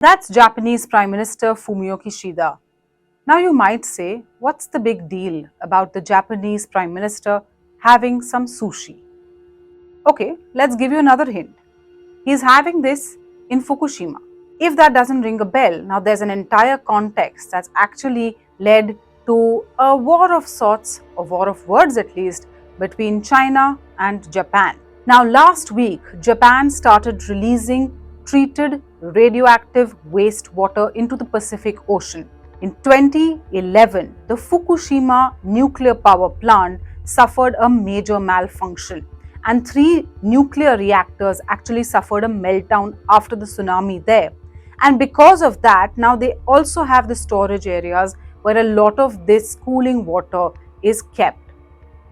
That's Japanese Prime Minister Fumio Kishida. Now you might say, what's the big deal about the Japanese Prime Minister having some sushi? Okay, let's give you another hint. He's having this in Fukushima. If that doesn't ring a bell, now there's an entire context that's actually led to a war of sorts, a war of words at least, between China and Japan. Now, last week, Japan started releasing treated radioactive wastewater into the Pacific Ocean. In 2011, the Fukushima nuclear power plant suffered a major malfunction, and 3 nuclear reactors actually suffered a meltdown after the tsunami there. And because of that, now they also have the storage areas where a lot of this cooling water is kept.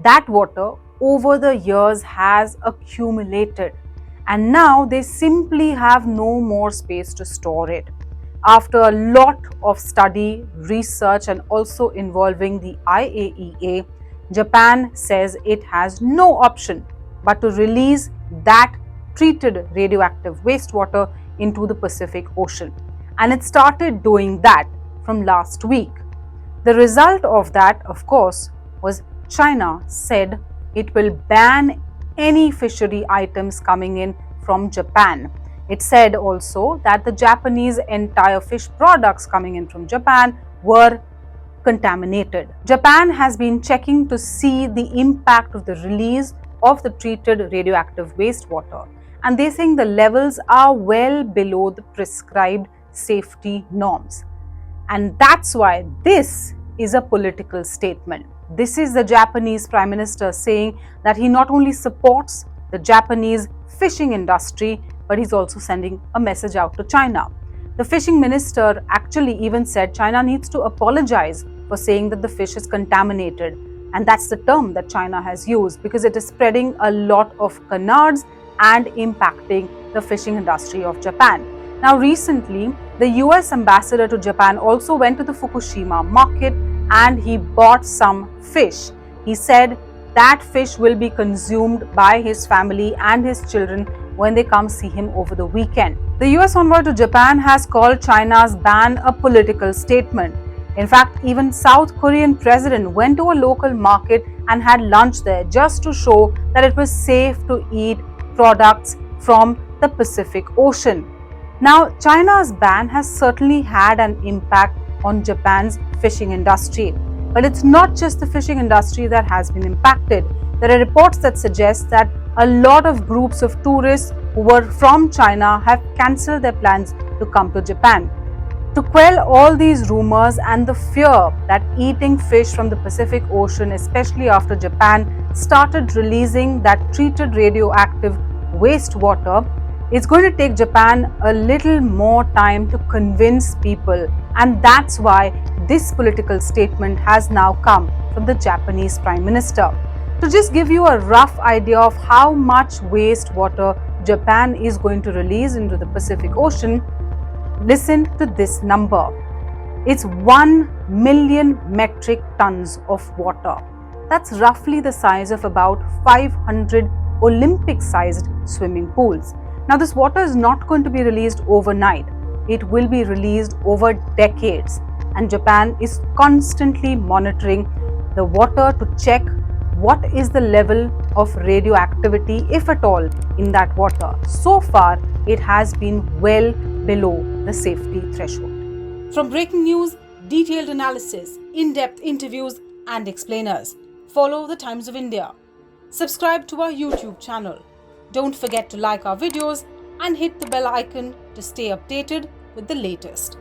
That water over the years has accumulated, and now they simply have no more space to store it. After a lot of study, research, and also involving the IAEA, Japan says it has no option but to release that treated radioactive wastewater into the Pacific Ocean. And it started doing that from last week. The result of that, of course, was China said it will ban any fishery items coming in from Japan. It said also that the Japanese entire fish products coming in from Japan were contaminated. Japan has been checking to see the impact of the release of the treated radioactive wastewater, and they think the levels are well below the prescribed safety norms. And that's why this is a political statement. This is the Japanese Prime Minister saying that he not only supports the Japanese fishing industry, but he's also sending a message out to China. The fishing minister actually even said China needs to apologize for saying that the fish is contaminated. And that's the term that China has used because it is spreading a lot of canards and impacting the fishing industry of Japan. Now, recently, the US ambassador to Japan also went to the Fukushima market and he bought some fish. He said that fish will be consumed by his family and his children when they come see him over the weekend. The US envoy to Japan has called China's ban a political statement. In fact, even South Korean president went to a local market and had lunch there just to show that it was safe to eat products from the Pacific Ocean. Now, China's ban has certainly had an impact on Japan's fishing industry. But it's not just the fishing industry that has been impacted. There are reports that suggest that a lot of groups of tourists who were from China have cancelled their plans to come to Japan. To quell all these rumors and the fear that eating fish from the Pacific Ocean, especially after Japan started releasing that treated radioactive wastewater, it's going to take Japan a little more time to convince people, and that's why this political statement has now come from the Japanese Prime Minister. To just give you a rough idea of how much wastewater Japan is going to release into the Pacific Ocean, listen to this number. It's 1 million metric tons of water. That's roughly the size of about 500 Olympic-sized swimming pools. Now, this water is not going to be released overnight. It will be released over decades. And Japan is constantly monitoring the water to check what is the level of radioactivity, if at all, in that water. So far, it has been well below the safety threshold. From breaking news, detailed analysis, in-depth interviews, and explainers, follow the Times of India. Subscribe to our YouTube channel. Don't forget to like our videos and hit the bell icon to stay updated with the latest.